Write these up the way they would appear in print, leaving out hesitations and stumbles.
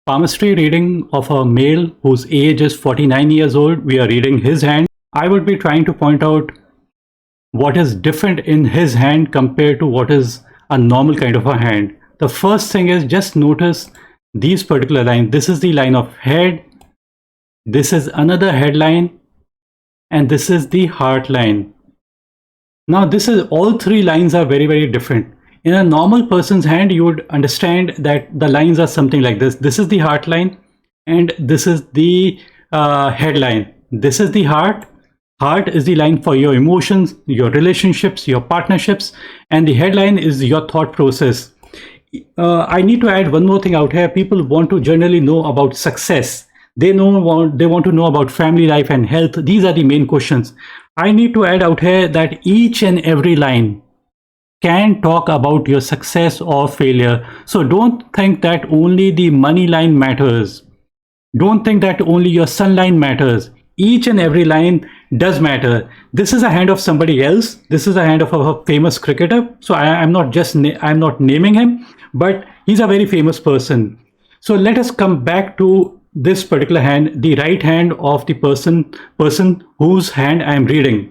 Palmistry reading of a male whose age is 49 years old. We are reading his hand. I would be trying to point out what is different in his hand compared to what is a normal kind of a hand. The first thing is just notice these particular lines. This is the line of head. This is another headline. And this is the heart line. Now all three lines are very, very different. In a normal person's hand, you would understand that the lines are something like this. This is the heart line, and this is the headline. This is the heart. Heart is the line for your emotions, your relationships, your partnerships, and the headline is your thought process. I need to add one more thing out here. People want to generally know about success. They want to know about family life and health. These are the main questions. I need to add out here that each and every line can talk about your success or failure. So don't think that only the money line matters. Don't think that only your sun line matters. Each and every line does matter. This is a hand of somebody else. This is a hand of a famous cricketer. So I'm not naming him, but he's a very famous person. So let us come back to this particular hand, the right hand of the person whose hand I am reading.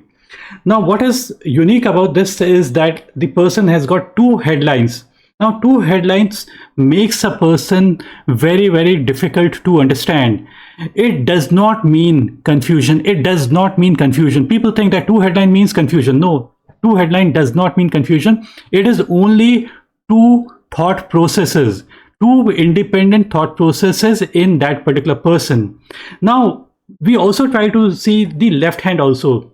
Now, what is unique about this is that the person has got two headlines. Now, two headlines makes a person very, very difficult to understand. It does not mean confusion. It does not mean confusion. People think that two headline means confusion. No, two headline does not mean confusion. It is only two thought processes, two independent thought processes in that particular person. Now, we also try to see the left hand also.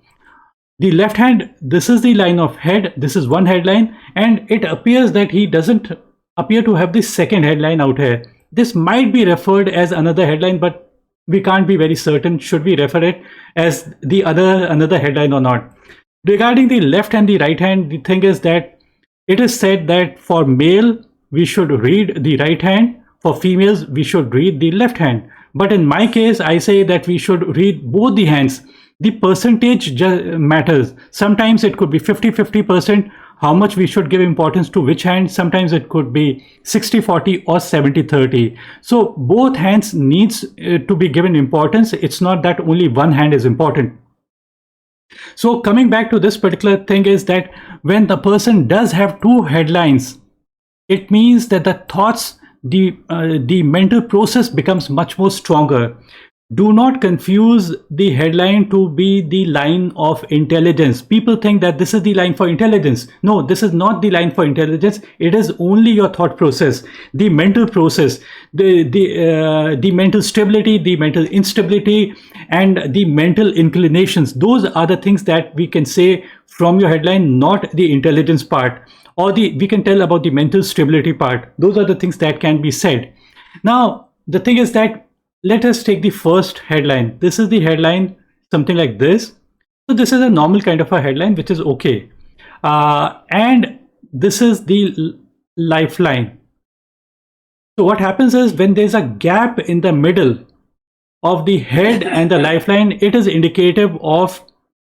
The left hand, this is the line of head, this is one headline, and it appears that he doesn't appear to have the second headline out here. This might be referred as another headline, but we can't be very certain should we refer it as the another headline or not. Regarding the left and the right hand, the thing is that it is said that for male, we should read the right hand. For females, we should read the left hand. But in my case, I say that we should read both the hands. The percentage matters. Sometimes it could be 50-50%, how much we should give importance to which hand. Sometimes it could be 60-40 or 70-30. So both hands needs to be given importance. It's not that only one hand is important. So coming back to this particular thing is that when the person does have two headlines, it means that the thoughts, the mental process becomes much more stronger. Do not confuse the headline to be the line of intelligence. People think that this is the line for intelligence. No, this is not the line for intelligence. It is only your thought process, the mental process, the mental stability, the mental instability, and the mental inclinations. Those are the things that we can say from your headline, not the intelligence part, or we can tell about the mental stability part. Those are the things that can be said. Now, the thing is that let us take the first headline. This is the headline, something like this. So this is a normal kind of a headline, which is okay. And this is the lifeline. So what happens is when there's a gap in the middle of the head and the lifeline, it is indicative of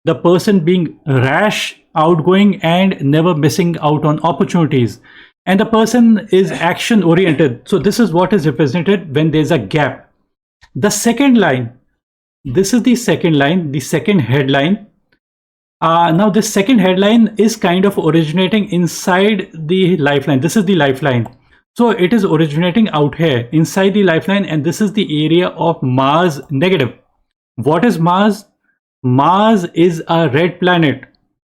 the person being rash, outgoing, and never missing out on opportunities. And the person is action oriented. So this is what is represented when there's a gap. The second line, this is the second line, the second headline. Now this second headline is kind of originating inside the lifeline. This is the lifeline. So it is originating out here inside the lifeline, and this is the area of Mars negative. What is Mars? Mars is a red planet.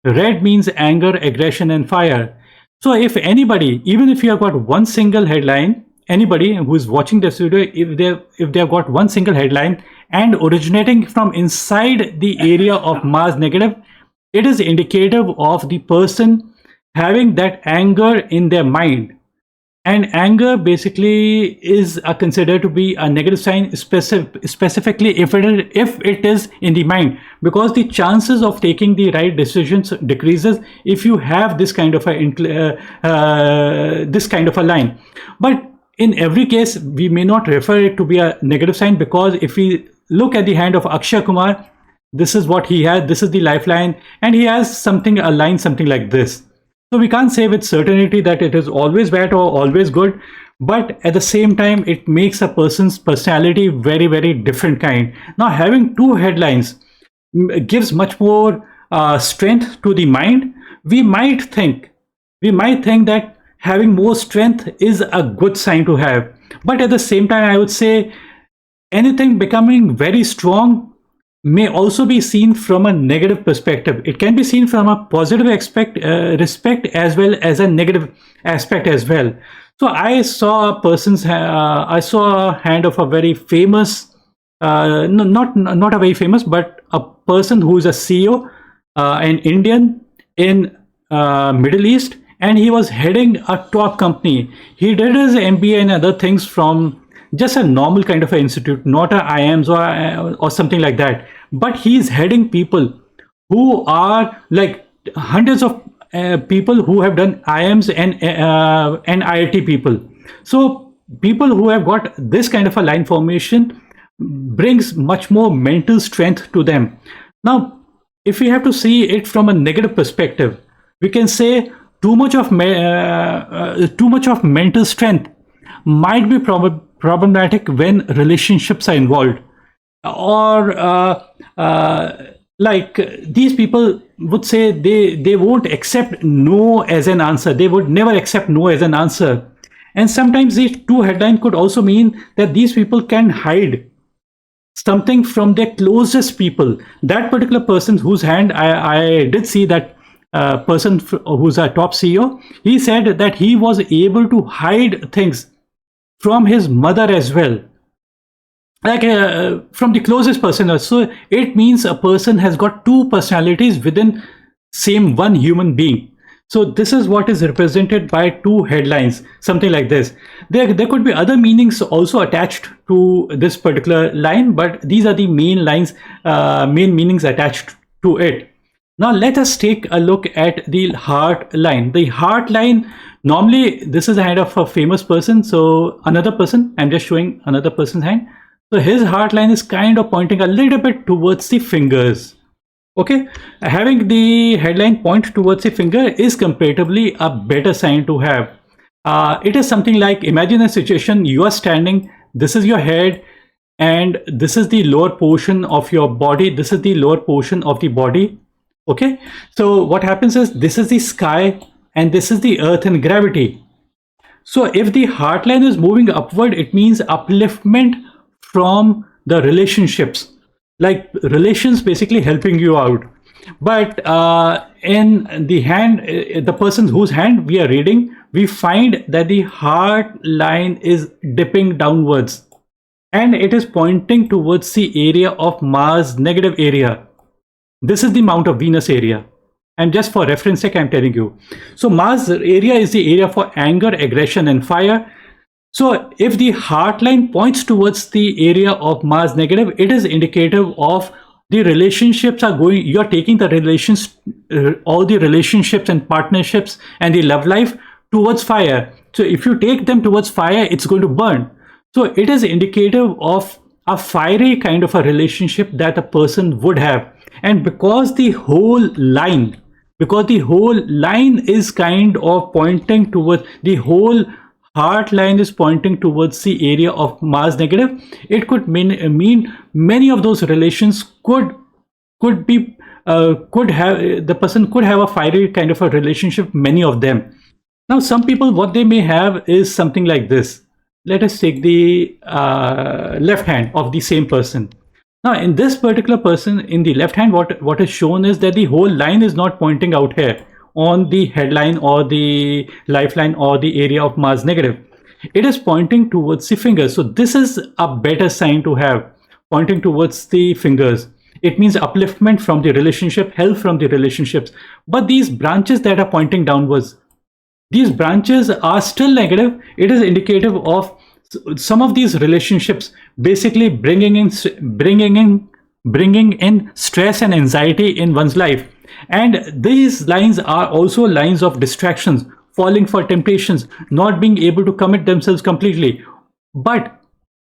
Red means anger, aggression, and fire. So if anybody, even if you have got one single headline, anybody who is watching this video, if they have got one single headline and originating from inside the area of Mars negative, it is indicative of the person having that anger in their mind. And anger basically is considered to be a negative sign, specifically if it is in the mind, because the chances of taking the right decisions decreases if you have this kind of a line. But in every case, we may not refer it to be a negative sign, because if we look at the hand of Akshay Kumar, this is what he has. This is the lifeline, and he has a line something like this. So we can't say with certainty that it is always bad or always good, but at the same time it makes a person's personality very, very different kind. Now having two headlines gives much more strength to the mind. We might think that having more strength is a good sign to have, but at the same time I would say anything becoming very strong may also be seen from a negative perspective. It can be seen from a positive respect as well as a negative aspect as well. So I saw I saw a hand of a very famous, no, not a very famous, but a person who is a CEO, an Indian in Middle East, and he was heading a top company. He did his MBA and other things from just a normal kind of an institute, not a IIMs or something like that. But he's heading people who are like hundreds of people who have done IIMs and IIT people. So people who have got this kind of a line formation brings much more mental strength to them. Now, if we have to see it from a negative perspective, we can say too much of mental strength might be problematic when relationships are involved, or like these people would say they won't accept no as an answer. They would never accept no as an answer. And sometimes these two headline could also mean that these people can hide something from their closest people. That particular person whose hand I did see, that person who's a top CEO, he said that he was able to hide things from his mother as well, like from the closest person. So it means a person has got two personalities within same one human being. So this is what is represented by two headlines, something like this. There could be other meanings also attached to this particular line, but these are the main lines, main meanings attached to it. Now let us take a look at the heart line. The heart line, normally this is a hand of a famous person. So another person, I'm just showing another person's hand. So his heart line is kind of pointing a little bit towards the fingers. Okay, having the headline point towards the finger is comparatively a better sign to have. It is something like, imagine a situation, you are standing, this is your head, and this is the lower portion of your body, this is the lower portion of the body. Okay, so what happens is, this is the sky and this is the earth and gravity. So if the heart line is moving upward, it means upliftment from the relationships, like relations basically helping you out. But in the hand, the person whose hand we are reading, we find that the heart line is dipping downwards and it is pointing towards the area of Mars negative area. This is the Mount of Venus area. And just for reference sake, I'm telling you. So Mars area is the area for anger, aggression, and fire. So if the heart line points towards the area of Mars negative, it is indicative of the relationships are going, you're taking the relations, all the relationships and partnerships and the love life towards fire. So if you take them towards fire, it's going to burn. So it is indicative of a fiery kind of a relationship that a person would have. And because the whole line is kind of pointing towards, the whole heart line is pointing towards the area of Mars negative, it could mean many of those relations could have, the person could have a fiery kind of a relationship, many of them. Now some people, what they may have is something like this. Let us take the left hand of the same person. Now in this particular person, in the left hand, what is shown is that the whole line is not pointing out here on the headline or the lifeline or the area of Mars negative. It is pointing towards the fingers. So this is a better sign to have, pointing towards the fingers. It means upliftment from the relationship, help from the relationships. But these branches that are pointing downwards, these branches are still negative. It is indicative of some of these relationships basically bringing in stress and anxiety in one's life. And these lines are also lines of distractions, falling for temptations, not being able to commit themselves completely. But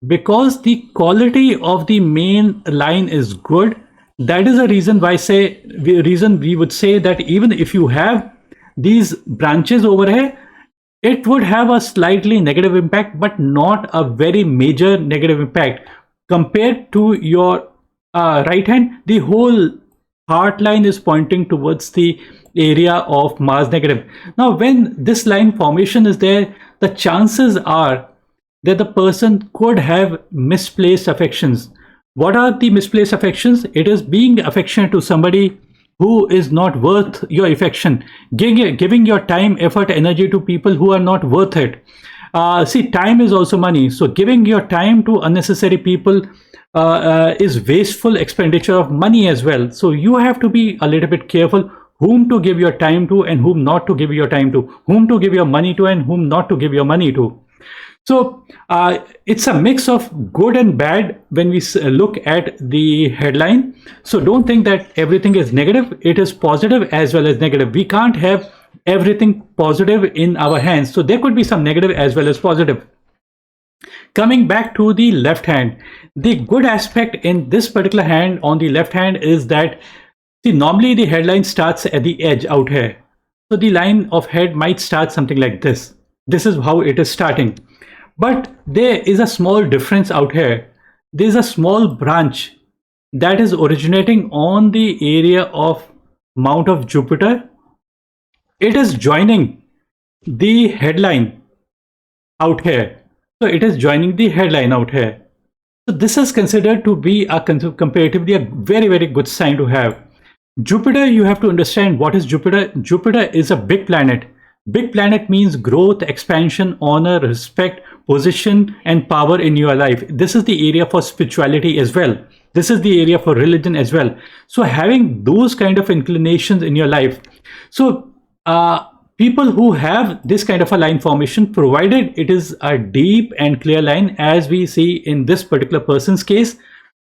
because the quality of the main line is good, that is a reason why we would say that even if you have these branches over here, it would have a slightly negative impact, but not a very major negative impact. Compared to your right hand, the whole heart line is pointing towards the area of Mars negative. Now, when this line formation is there, the chances are that the person could have misplaced affections. What are the misplaced affections? It is being affectionate to somebody who is not worth your affection, giving your time, effort, energy to people who are not worth it. See, time is also money. So giving your time to unnecessary people is wasteful expenditure of money as well. So you have to be a little bit careful whom to give your time to and whom not to give your time to, whom to give your money to and whom not to give your money to. So it's a mix of good and bad when we look at the headline. So don't think that everything is negative. It is positive as well as negative. We can't have everything positive in our hands. So there could be some negative as well as positive. Coming back to the left hand, the good aspect in this particular hand on the left hand is that, see, normally the headline starts at the edge out here. So the line of head might start something like this. This is how it is starting. But there is a small difference out here. There is a small branch that is originating on the area of Mount of Jupiter. It is joining the headline out here. So it is joining the headline out here. So this is considered to be a comparatively a very, very good sign to have. Jupiter, you have to understand what is Jupiter. Jupiter is a big planet. Big planet means growth, expansion, honor, respect, position, and power in your life. This is the area for spirituality as well. This is the area for religion as well. So having those kind of inclinations in your life. So people who have this kind of a line formation, provided it is a deep and clear line, as we see in this particular person's case,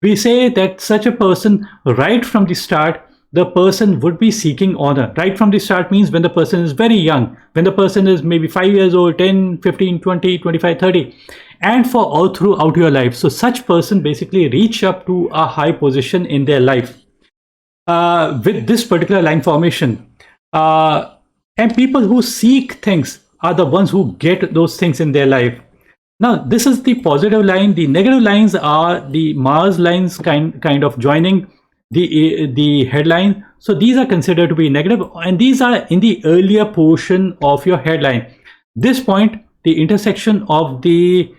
we say that such a person, right from the start, the person would be seeking honor. Right from the start means when the person is very young, when the person is maybe 5 years old, 10, 15, 20, 25, 30, and for all throughout your life. So such person basically reach up to a high position in their life with this particular line formation. And people who seek things are the ones who get those things in their life. Now, this is the positive line. The negative lines are the Mars lines kind of joining the headline. So these are considered to be negative, and these are in the earlier portion of your headline. This point, the intersection of the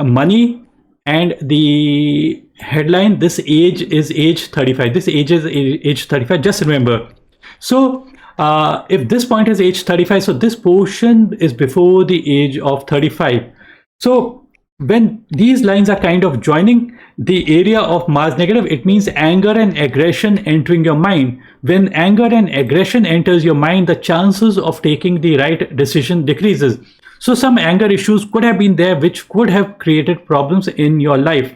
money and the headline, this age is age 35. This age is age 35. Just remember. So if this point is age 35, so this portion is before the age of 35. So when these lines are kind of joining the area of Mars negative, it means anger and aggression entering your mind. When anger and aggression enters your mind, the chances of taking the right decision decreases. So some anger issues could have been there, which could have created problems in your life.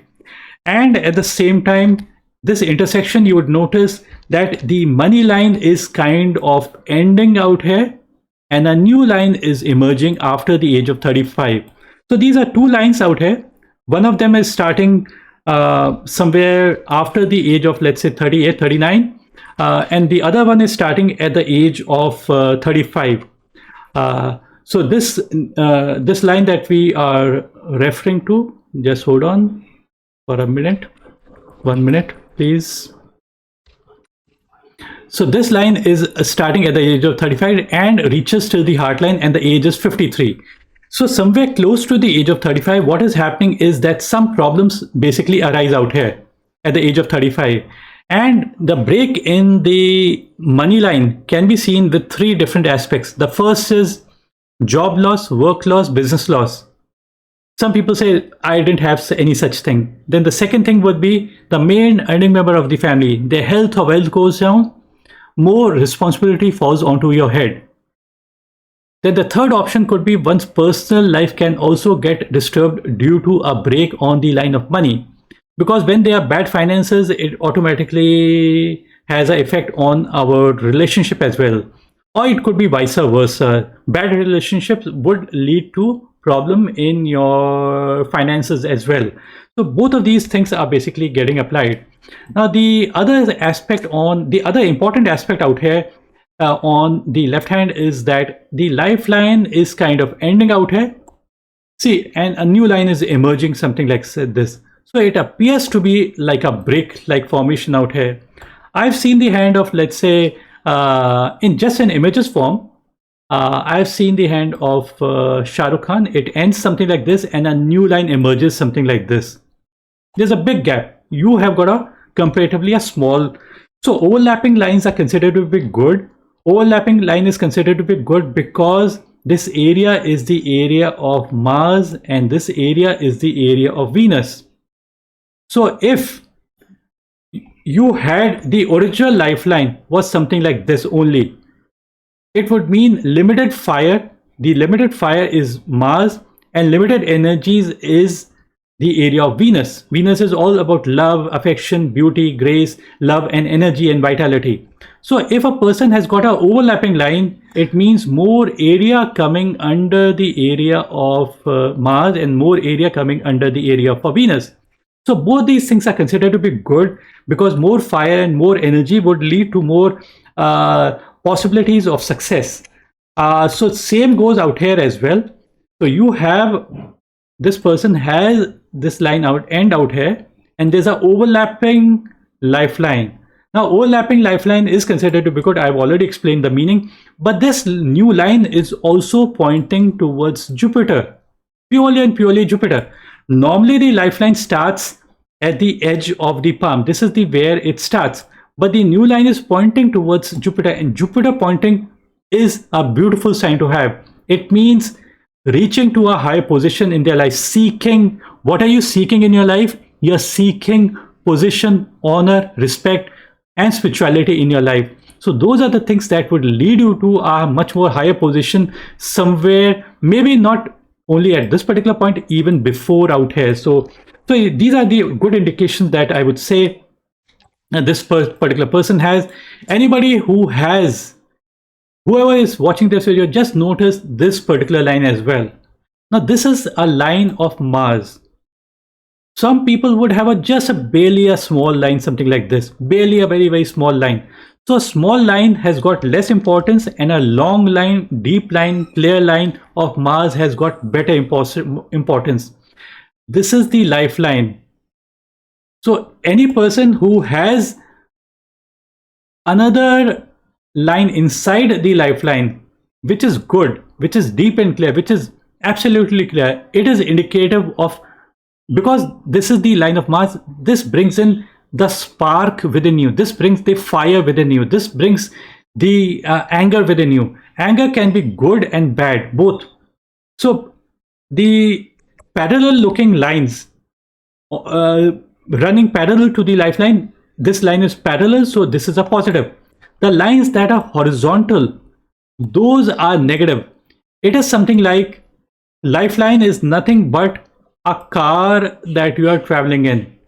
And at the same time, this intersection, you would notice that the money line is kind of ending out here, and a new line is emerging after the age of 35. So these are two lines out here. One of them is starting somewhere after the age of, let's say, 38, 39. And the other one is starting at the age of 35. So this line that we are referring to, just hold on for a minute. 1 minute, please. So this line is starting at the age of 35 and reaches till the heart line, and the age is 53. So somewhere close to the age of 35, what is happening is that some problems basically arise out here at the age of 35. And the break in the money line can be seen with three different aspects. The first is job loss, work loss, business loss. Some people say, I didn't have any such thing. Then the second thing would be the main earning member of the family. Their health or wealth goes down, more responsibility falls onto your head. Then the third option could be one's personal life can also get disturbed due to a break on the line of money. Because when there are bad finances, it automatically has an effect on our relationship as well. Or it could be vice versa. Bad relationships would lead to problem in your finances as well. So both of these things are basically getting applied. Now the other important aspect out here on the left hand is that the lifeline is kind of ending out here. See, and a new line is emerging, something like this. So it appears to be like a brick-like formation out here. I've seen the hand of, let's say, in just an images form. I've seen the hand of Shah Rukh Khan. It ends something like this, and a new line emerges something like this. There's a big gap. You have got a comparatively a small. So overlapping lines are considered to be good. Overlapping line is considered to be good because this area is the area of Mars and this area is the area of Venus. So if you had the original lifeline was something like this only, it would mean limited fire. The limited fire is Mars and limited energies is the area of Venus. Venus is all about love, affection, beauty, grace, love and energy and vitality. So if a person has got an overlapping line, it means more area coming under the area of Mars and more area coming under the area of Venus. So both these things are considered to be good because more fire and more energy would lead to more possibilities of success. So same goes out here as well. So you have, this person has this line end out here, and there's an overlapping lifeline. Now overlapping lifeline is considered to be good. I've already explained the meaning, but this new line is also pointing towards Jupiter, purely and purely Jupiter. Normally the lifeline starts at the edge of the palm. This is the where it starts, but the new line is pointing towards Jupiter, and Jupiter pointing is a beautiful sign to have. It means reaching to a higher position in their life, seeking. What are you seeking in your life? You're seeking position, honor, respect and spirituality in your life. So those are the things that would lead you to a much more higher position somewhere, maybe not only at this particular point, even before out here. So these are the good indications that I would say this particular person has. Anybody who has, whoever is watching this video, just notice this particular line as well. Now this is a line of Mars. Some people would have just barely a small line, something like this, barely a very, very small line. So a small line has got less importance, and a long line, deep line, clear line of Mars has got better importance. This is the lifeline. So any person who has another line inside the lifeline, which is good, which is deep and clear, which is absolutely clear, it is indicative of, because this is the line of Mars, this brings in the spark within you, this brings the fire within you, this brings the anger within you. Anger can be good and bad, both. So the parallel looking lines running parallel to the lifeline, this line is parallel, so this is a positive. The lines that are horizontal, those are negative. It is something like lifeline is nothing but a car that you are traveling in,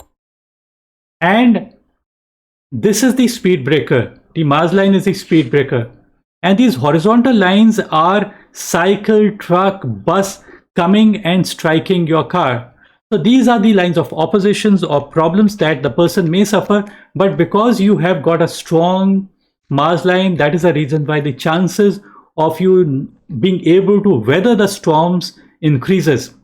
and this is the speed breaker. The Mars line is the speed breaker, and these horizontal lines are cycle, truck, bus coming and striking your car. So these are the lines of oppositions or problems that the person may suffer, but because you have got a strong Mars line, that is the reason why the chances of you being able to weather the storms increases.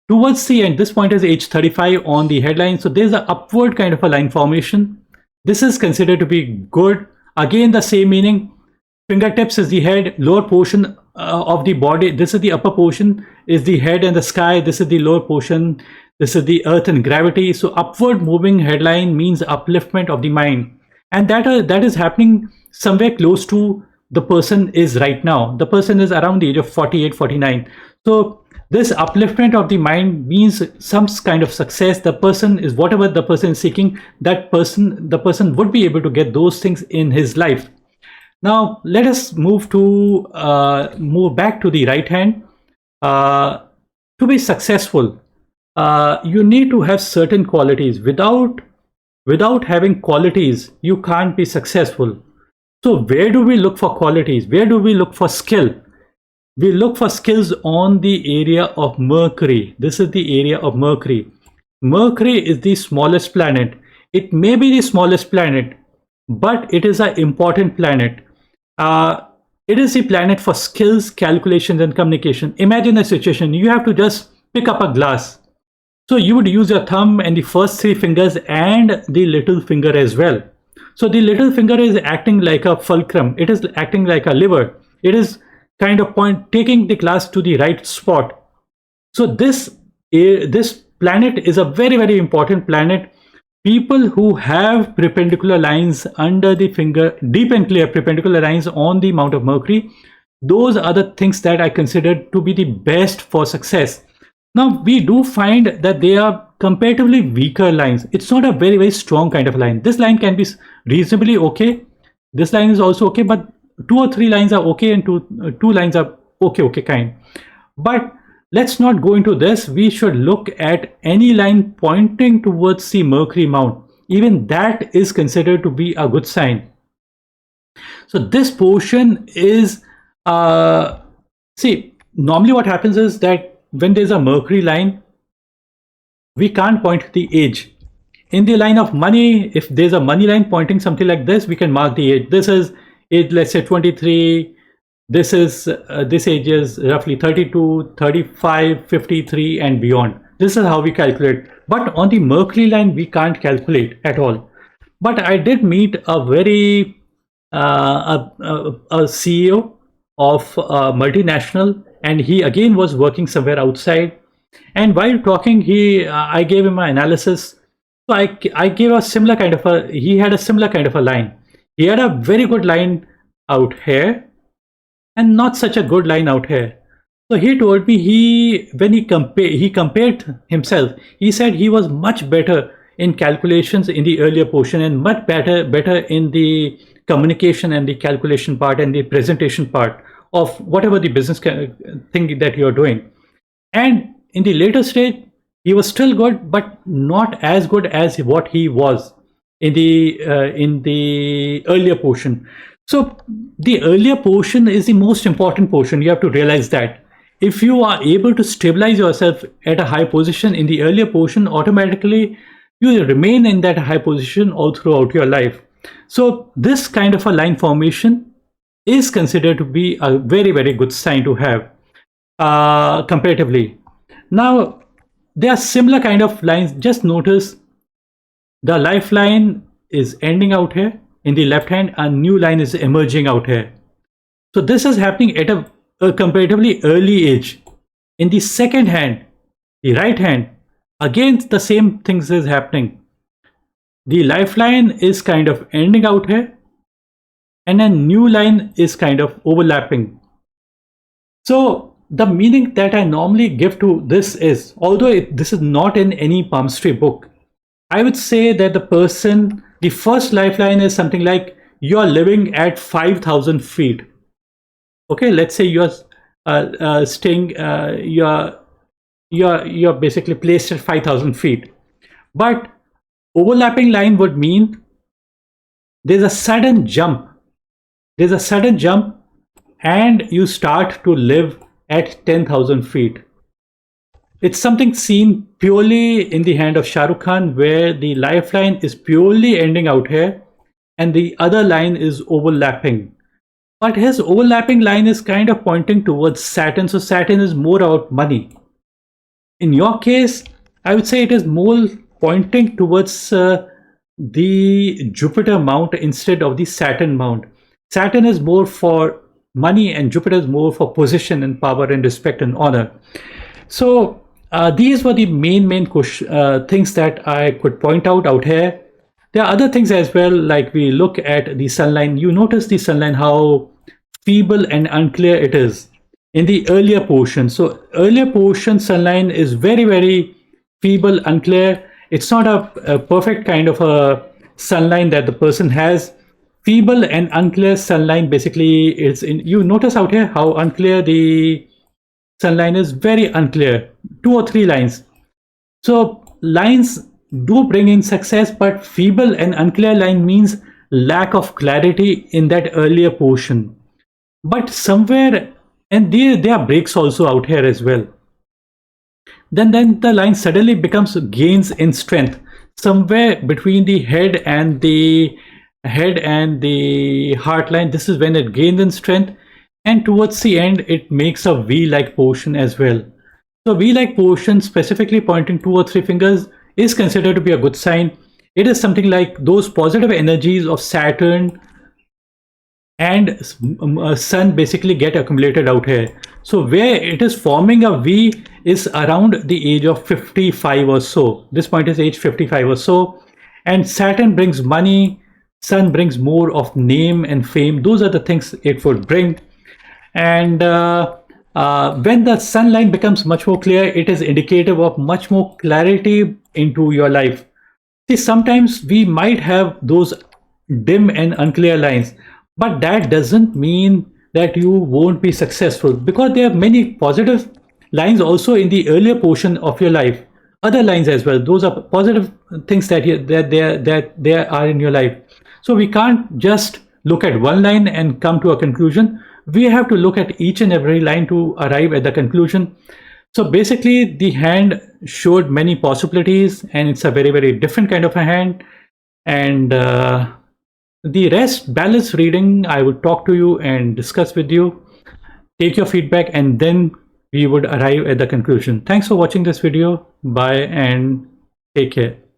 Towards the end, this point is age 35 on the headline, so there's an upward kind of a line formation. This is considered to be good. Again, the same meaning. Fingertips is the head, lower portion of the body. This is the upper portion is the head and the sky. This is the lower portion. This is the earth and gravity. So upward moving headline means upliftment of the mind, and that is happening somewhere close to the person is right now. The person is around the age of 48, 49. So this upliftment of the mind means some kind of success. The person is, whatever the person is seeking, the person would be able to get those things in his life. Now let us move back to the right hand. To be successful, you need to have certain qualities. Without having qualities, you can't be successful. So where do we look for qualities? Where do we look for skill? We look for skills on the area of Mercury. This is the area of Mercury. Mercury is the smallest planet. It may be the smallest planet, but it is an important planet. It is the planet for skills, calculations, and communication. Imagine a situation, you have to just pick up a glass. So you would use your thumb and the first three fingers and the little finger as well. So the little finger is acting like a fulcrum. It is acting like a lever. It is kind of taking the glass to the right spot. So this planet is a very, very important planet. People who have perpendicular lines under the finger, deep and clear perpendicular lines on the Mount of Mercury, those are the things that I consider to be the best for success. Now, we do find that they are comparatively weaker lines. It's not a very, very strong kind of line. This line can be reasonably okay. This line is also okay, but 2 or 3 lines are okay, and two lines are okay kind. But let's not go into this. We should look at any line pointing towards the Mercury mount. Even that is considered to be a good sign. So this portion is, see, normally what happens is that when there's a Mercury line, we can't point the age. In the line of money, if there's a money line pointing something like this, we can mark the age. This is age, let's say 23. This is this age is roughly 32, 35, 53, and beyond. This is how we calculate. But on the Mercury line, we can't calculate at all. But I did meet a very a CEO of a multinational, and he again was working somewhere outside. And while talking, I gave him an analysis. So I gave a similar kind of a. He had a similar kind of a line. He had a very good line out here, and not such a good line out here. So he told me when he compared himself, he said he was much better in calculations in the earlier portion, and much better in the communication and the calculation part and the presentation part of whatever the business thing that you're doing. And in the later stage, he was still good, but not as good as what he was in the earlier portion. So the earlier portion is the most important portion. You have to realize that if you are able to stabilize yourself at a high position in the earlier portion, automatically you will remain in that high position all throughout your life. So this kind of a line formation is considered to be a very, very good sign to have comparatively. Now, there are similar kind of lines. Just notice the lifeline is ending out here in the left hand, a new line is emerging out here. So this is happening at a comparatively early age. In the second hand, the right hand, again the same things is happening. The lifeline is kind of ending out here, and a new line is kind of overlapping. So the meaning that I normally give to this is, although this is not in any palmistry book, I would say that the first lifeline is something like you're living at 5,000 feet. Okay, let's say you're staying, you're basically placed at 5,000 feet. But overlapping line would mean there's a sudden jump. There's a sudden jump, and you start to live at 10,000 feet. It's something seen purely in the hand of Shah Rukh Khan, where the lifeline is purely ending out here and the other line is overlapping. But his overlapping line is kind of pointing towards Saturn, so Saturn is more about money. In your case, I would say it is more pointing towards the Jupiter mount instead of the Saturn mount. Saturn is more for money and Jupiter is more for position and power and respect and honor. So these were the main things that I could point out here. There are other things as well, like we look at the sunline. You notice the sunline, how feeble and unclear it is in the earlier portion. So earlier portion sunline is very, very feeble, unclear. It's not a perfect kind of a sunline that the person has. Feeble and unclear sunline basically is in, you notice out here how unclear the sunline is, very unclear, 2 or 3 lines. So lines do bring in success, but feeble and unclear line means lack of clarity in that earlier portion. But somewhere, and there are breaks also out here as well. Then the line suddenly gains in strength somewhere between the head and the head and the heartline. This is when it gains in strength, and towards the end it makes a V-like portion as well. So V-like portion, specifically pointing 2 or 3 fingers, is considered to be a good sign. It is something like those positive energies of Saturn and Sun basically get accumulated out here. So where it is forming a V is around the age of 55 or so. This point is age 55 or so. And Saturn brings money, Sun brings more of name and fame. Those are the things it would bring. And when the sun line becomes much more clear, it is indicative of much more clarity into your life. See, sometimes we might have those dim and unclear lines, but that doesn't mean that you won't be successful, because there are many positive lines also in the earlier portion of your life. Other lines as well. Those are positive things that there are in your life. So we can't just look at one line and come to a conclusion. We have to look at each and every line to arrive at the conclusion. So basically, the hand showed many possibilities, and it's a very, very different kind of a hand. And the rest, balance reading, I would talk to you and discuss with you, take your feedback, and then we would arrive at the conclusion. Thanks for watching this video. Bye and take care.